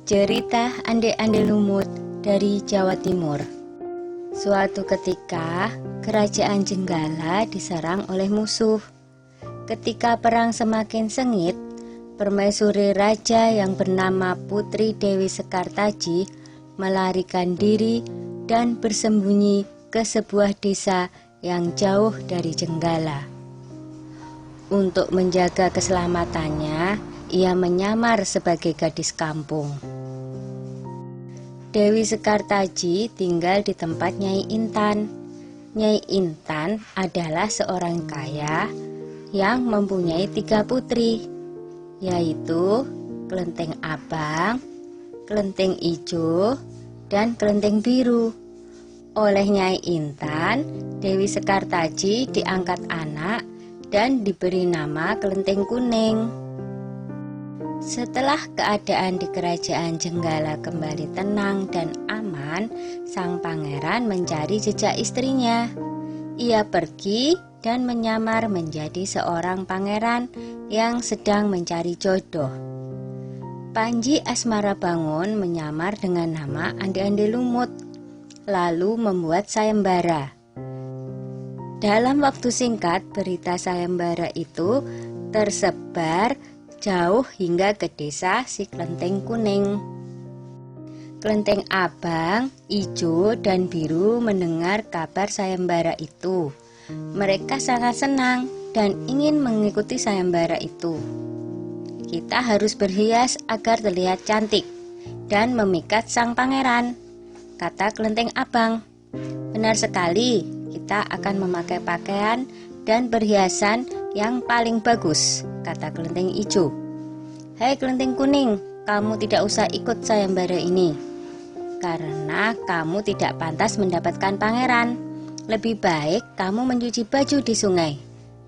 Cerita Ande-Ande Lumut dari Jawa Timur. Suatu ketika, kerajaan Jenggala diserang oleh musuh. Ketika perang semakin sengit, permaisuri raja yang bernama Putri Dewi Sekartaji melarikan diri dan bersembunyi ke sebuah desa yang jauh dari Jenggala. Untuk menjaga keselamatannya, ia menyamar sebagai gadis kampung. Dewi Sekartaji tinggal di tempat Nyai Intan. Nyai Intan adalah seorang kaya yang mempunyai 3 putri, yaitu Kelenteng Abang, Kelenteng Ijo, dan Kelenteng Biru. Oleh Nyai Intan, Dewi Sekartaji diangkat anak dan diberi nama Kelenteng Kuning. Setelah keadaan di kerajaan Jenggala kembali tenang dan aman, sang pangeran mencari jejak istrinya. Ia pergi dan menyamar menjadi seorang pangeran yang sedang mencari jodoh. Panji Asmarabangun menyamar dengan nama Ande-Ande Lumut, lalu membuat sayembara. Dalam waktu singkat, berita sayembara itu tersebar jauh hingga ke desa si Kelenteng Kuning. Kelenteng Abang, Ijo, dan Biru mendengar kabar sayembara itu. Mereka sangat senang dan ingin mengikuti sayembara itu. Kita harus berhias agar terlihat cantik dan memikat sang pangeran, kata Kelenteng Abang. Benar sekali, kita akan memakai pakaian dan perhiasan yang paling bagus, kata Kelenteng Ijo. Hai Kelenteng Kuning, kamu tidak usah ikut sayembara ini, karena kamu tidak pantas mendapatkan pangeran. Lebih baik kamu mencuci baju di sungai,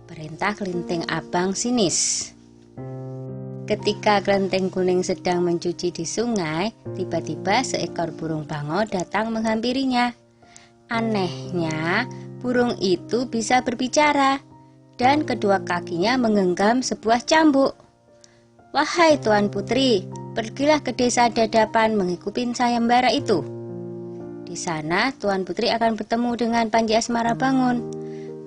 perintah Kelenteng Abang sinis. Ketika Kelenteng Kuning sedang mencuci di sungai, tiba-tiba seekor burung bango datang menghampirinya. Anehnya, burung itu bisa berbicara dan kedua kakinya menggenggam sebuah cambuk. Wahai Tuan Putri, pergilah ke desa Dadapan mengikuti sayembara itu. Di sana Tuan Putri akan bertemu dengan Panji Asmarabangun.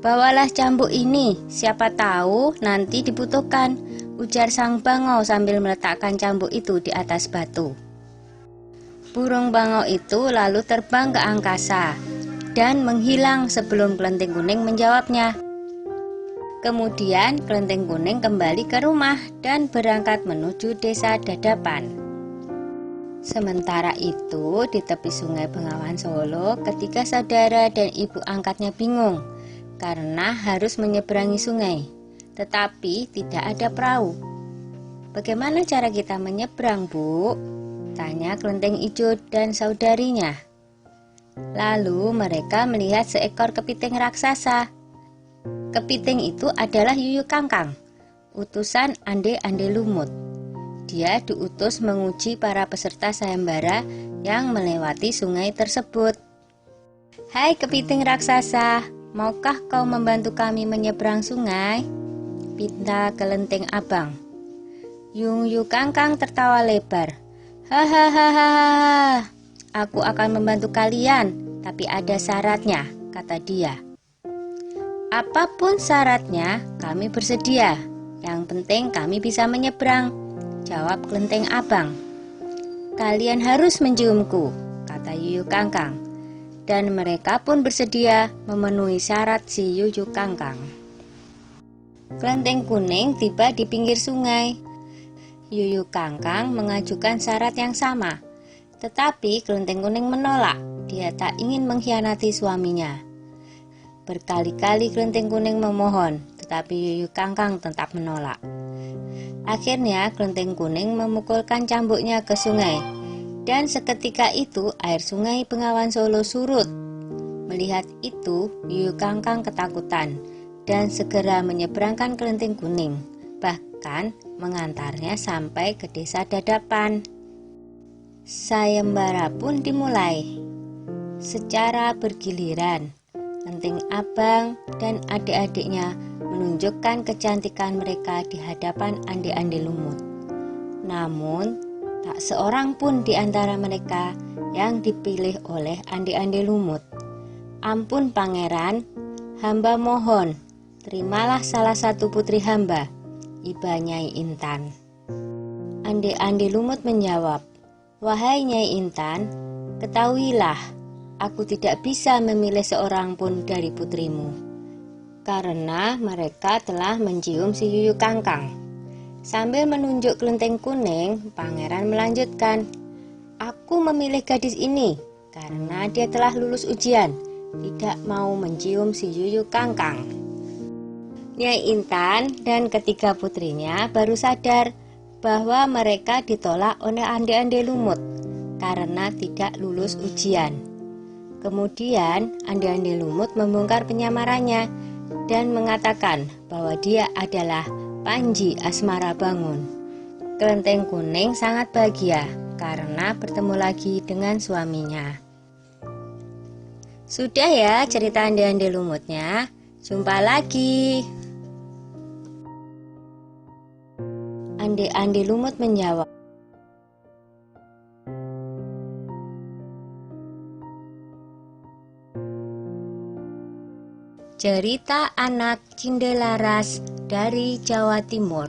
Bawalah cambuk ini, siapa tahu nanti dibutuhkan, ujar sang bango sambil meletakkan cambuk itu di atas batu. Burung bango itu lalu terbang ke angkasa dan menghilang sebelum Kelenteng Kuning menjawabnya. Kemudian Kelenteng Kuning kembali ke rumah dan berangkat menuju desa Dadapan. Sementara itu, di tepi sungai Bengawan Solo, ketiga saudara dan ibu angkatnya bingung karena harus menyeberangi sungai, tetapi tidak ada perahu. Bagaimana cara kita menyeberang, Bu? Tanya Kelenteng Ijo dan saudarinya. Lalu mereka melihat seekor kepiting raksasa. Kepiting itu adalah Yuyu Kangkang, utusan Ande-Ande Lumut. Dia diutus menguji para peserta sayembara yang melewati sungai tersebut. Hai kepiting raksasa, maukah kau membantu kami menyeberang sungai? Pinta Kelenteng Abang. Yuyu Kangkang tertawa lebar. Hahaha, aku akan membantu kalian, tapi ada syaratnya, kata dia. Apapun syaratnya, kami bersedia. Yang penting kami bisa menyeberang, jawab Kelenteng Abang. Kalian harus menciumku, kata Yuyu Kangkang. Dan mereka pun bersedia memenuhi syarat si Yuyu Kangkang. Kelenteng Kuning tiba di pinggir sungai. Yuyu Kangkang mengajukan syarat yang sama, tetapi Kelenteng Kuning menolak. Dia tak ingin mengkhianati suaminya. Berkali-kali Kelenteng Kuning memohon, tetapi Yuyu Kangkang tetap menolak. Akhirnya Kelenteng Kuning memukulkan cambuknya ke sungai, dan seketika itu air sungai Bengawan Solo surut. Melihat itu, Yuyu Kangkang ketakutan dan segera menyeberangkan Kelenteng Kuning, bahkan mengantarnya sampai ke desa Dadapan. Sayembara pun dimulai. Secara bergiliran, Kelenteng Abang dan adik-adiknya menunjukkan kecantikan mereka di hadapan Ande-Ande Lumut. Namun, Tak seorang pun di antara mereka yang dipilih oleh Ande-Ande Lumut. Ampun pangeran, hamba mohon, terimalah salah satu putri hamba, iba Nyai Intan. Ande-Ande Lumut menjawab, wahai Nyai Intan, ketahuilah, aku tidak bisa memilih seorang pun dari putrimu, karena mereka telah mencium si Yuyu Kangkang. Sambil menunjuk kelenteng kuning, pangeran melanjutkan, aku memilih gadis ini karena dia telah lulus ujian, tidak mau mencium si Yuyu Kangkang. Nyai Intan dan ketiga putrinya baru sadar bahwa mereka ditolak oleh Ande-Ande Lumut karena tidak lulus ujian. Kemudian Ande-Ande Lumut membongkar penyamarannya dan mengatakan bahwa dia adalah Panji Asmara Bangun. Kelenteng kuning sangat bahagia karena bertemu lagi dengan suaminya. Sudah ya cerita Ande-Ande Lumutnya. Jumpa lagi. Ande-Ande Lumut menjawab, cerita anak Cindelaras dari Jawa Timur.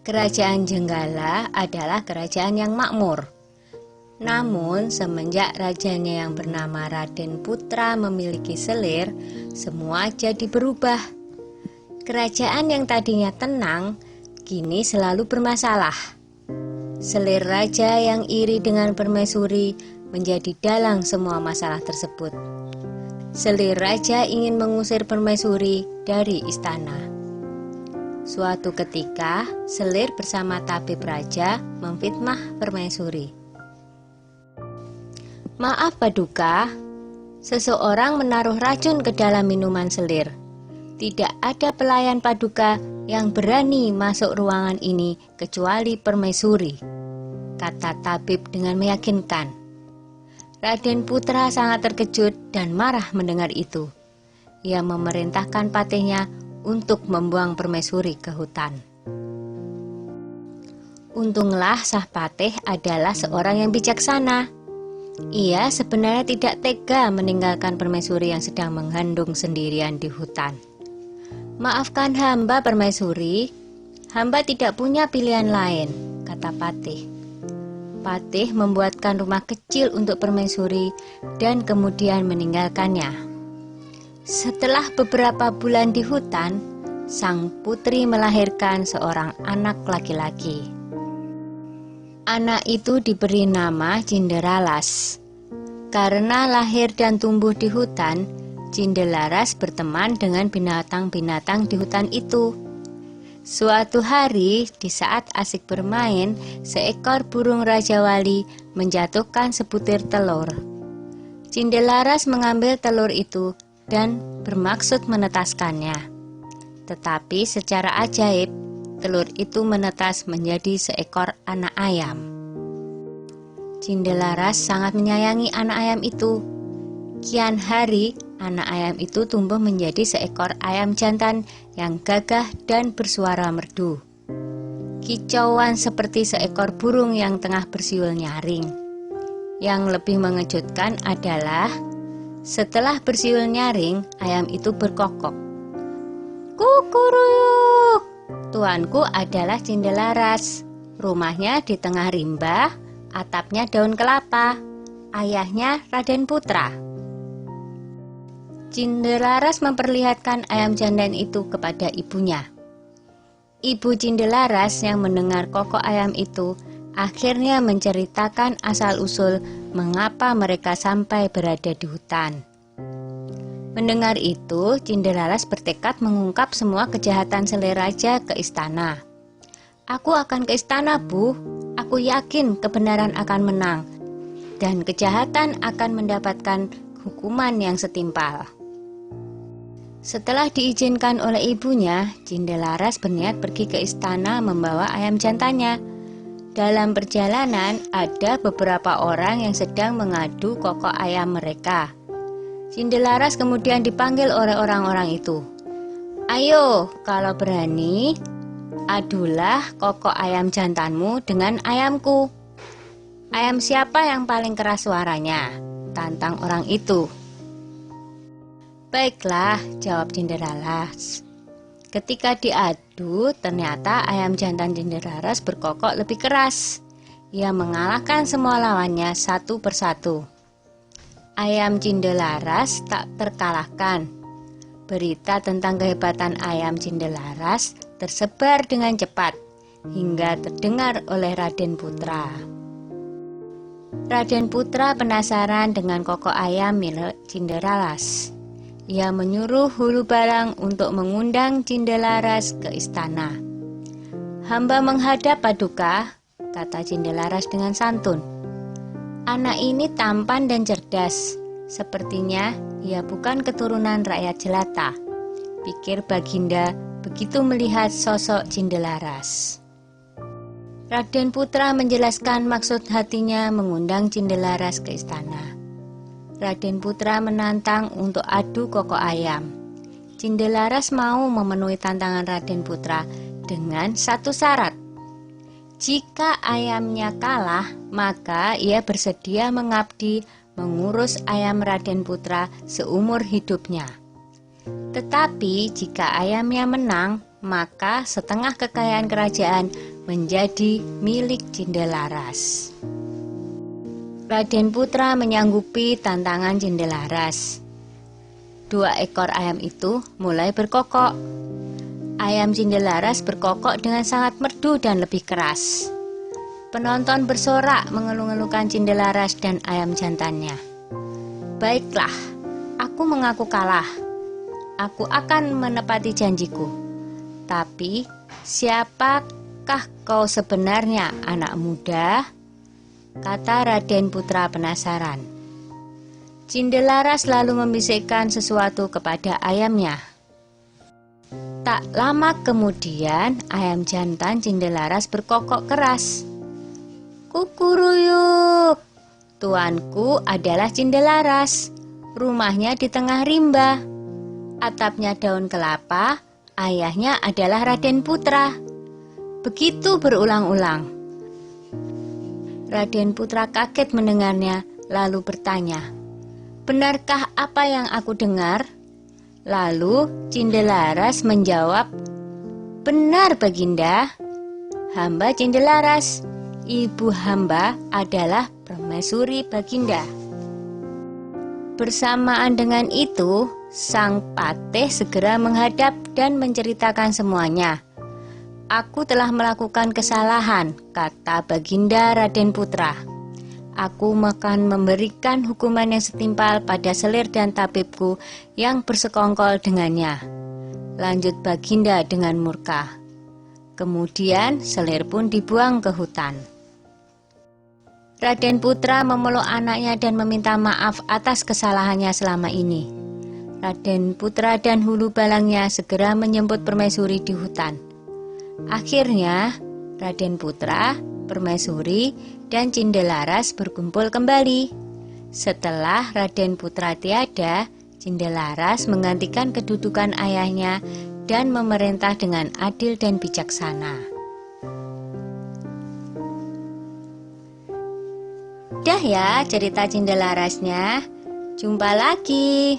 Kerajaan Jenggala adalah kerajaan yang makmur. Namun semenjak rajanya yang bernama Raden Putra memiliki selir, semua jadi berubah. Kerajaan yang tadinya tenang, kini selalu bermasalah. Selir raja yang iri dengan permaisuri menjadi dalang semua masalah tersebut. Selir raja ingin mengusir permaisuri dari istana. Suatu ketika, Selir bersama tabib raja memfitnah permaisuri. Maaf Paduka, seseorang menaruh racun ke dalam minuman Selir. Tidak ada pelayan Paduka yang berani masuk ruangan ini kecuali permaisuri, kata tabib dengan meyakinkan. Raden Putra sangat terkejut dan marah mendengar itu. Ia memerintahkan patihnya untuk membuang permaisuri ke hutan. Untunglah Sang Patih adalah seorang yang bijaksana. Ia sebenarnya tidak tega meninggalkan permaisuri yang sedang mengandung sendirian di hutan. Maafkan hamba permaisuri, hamba tidak punya pilihan lain, kata Patih. Patih membuatkan rumah kecil untuk permaisuri dan kemudian meninggalkannya. Setelah beberapa bulan di hutan, sang putri melahirkan seorang anak laki-laki. Anak itu diberi nama Cinderalas. Karena lahir dan tumbuh di hutan, Cinderalas berteman dengan binatang-binatang di hutan itu. Suatu hari, di saat asik bermain, seekor burung Raja Wali menjatuhkan sebutir telur. Cinderalas mengambil telur itu dan bermaksud menetaskannya. Tetapi secara ajaib, telur itu menetas menjadi seekor anak ayam. Cinderalas sangat menyayangi anak ayam itu. Kian hari, anak ayam itu tumbuh menjadi seekor ayam jantan yang gagah dan bersuara merdu. Kicauan seperti seekor burung yang tengah bersiul nyaring. Yang lebih mengejutkan adalah setelah bersiul nyaring, ayam itu berkokok. Kukuruyuk! Tuanku adalah Cinderalas. Rumahnya di tengah rimba, atapnya daun kelapa. Ayahnya Raden Putra. Cinderalas memperlihatkan ayam jantan itu kepada ibunya. Ibu Cinderalas yang mendengar kokok ayam itu akhirnya menceritakan asal-usul mengapa mereka sampai berada di hutan. Mendengar itu, Cinderalas bertekad mengungkap semua kejahatan Selir Raja ke istana. Aku akan ke istana, Bu. Aku yakin kebenaran akan menang dan kejahatan akan mendapatkan hukuman yang setimpal. Setelah diizinkan oleh ibunya, Cinderalas berniat pergi ke istana membawa ayam jantannya. Dalam perjalanan, ada beberapa orang yang sedang mengadu kokok ayam mereka. Cinderalas kemudian dipanggil oleh orang-orang itu. Ayo, kalau berani, Adulah kokok ayam jantanmu dengan ayamku. Ayam siapa yang paling keras suaranya? Tantang orang itu. Baiklah, jawab Cinderalas. Ketika diadu, ternyata ayam jantan Cinderalas berkokok lebih keras. Ia mengalahkan semua lawannya satu persatu. Ayam Cinderalas tak terkalahkan. Berita tentang kehebatan ayam Cinderalas tersebar dengan cepat hingga terdengar oleh Raden Putra. Raden Putra penasaran dengan kokok ayam milik Cinderalas. Ia menyuruh Hulu Balang untuk mengundang Cinderalas ke istana. "Hamba menghadap Paduka," kata Cinderalas dengan santun. "Anak ini tampan dan cerdas. Sepertinya ia bukan keturunan rakyat jelata," pikir Baginda begitu melihat sosok Cinderalas. Raden Putra menjelaskan maksud hatinya mengundang Cinderalas ke istana. Raden Putra menantang untuk adu kokok ayam. Cinderalas mau memenuhi tantangan Raden Putra dengan satu syarat. Jika ayamnya kalah, maka ia bersedia mengabdi mengurus ayam Raden Putra seumur hidupnya. Tetapi jika ayamnya menang, maka setengah kekayaan kerajaan menjadi milik Cinderalas. Raden Putra menyanggupi tantangan Cinderalas. 2 ekor ayam itu mulai berkokok. Ayam Cinderalas berkokok dengan sangat merdu dan lebih keras. Penonton bersorak mengeluh-elukan Cinderalas dan ayam jantannya. "Baiklah, aku mengaku kalah. Aku akan menepati janjiku. Tapi, siapakah kau sebenarnya, anak muda?" kata Raden Putra penasaran. Cinderalas lalu membisikkan sesuatu kepada ayamnya. Tak lama kemudian, ayam jantan Cinderalas berkokok keras. "Kukuruyuk, tuanku adalah Cinderalas. Rumahnya di tengah rimba. Atapnya daun kelapa, ayahnya adalah Raden Putra." Begitu berulang-ulang. Raden Putra kaget mendengarnya, lalu bertanya, "Benarkah apa yang aku dengar?" Lalu Cinderalas menjawab, "Benar, Baginda. Hamba Cinderalas. Ibu hamba adalah permaisuri Baginda." Bersamaan dengan itu, sang patih segera menghadap dan menceritakan semuanya. "Aku telah melakukan kesalahan," kata Baginda Raden Putra. "Aku akan memberikan hukuman yang setimpal pada selir dan tabibku yang bersekongkol dengannya," lanjut Baginda dengan murka. Kemudian selir pun dibuang ke hutan. Raden Putra memeluk anaknya dan meminta maaf atas kesalahannya selama ini. Raden Putra dan Hulu Balangnya segera menjemput permaisuri di hutan. Akhirnya Raden Putra, permaisuri, dan Cinderalas berkumpul kembali. Setelah Raden Putra tiada, Cinderalas menggantikan kedudukan ayahnya dan memerintah dengan adil dan bijaksana. Dah ya cerita Cindelarasnya. Jumpa lagi.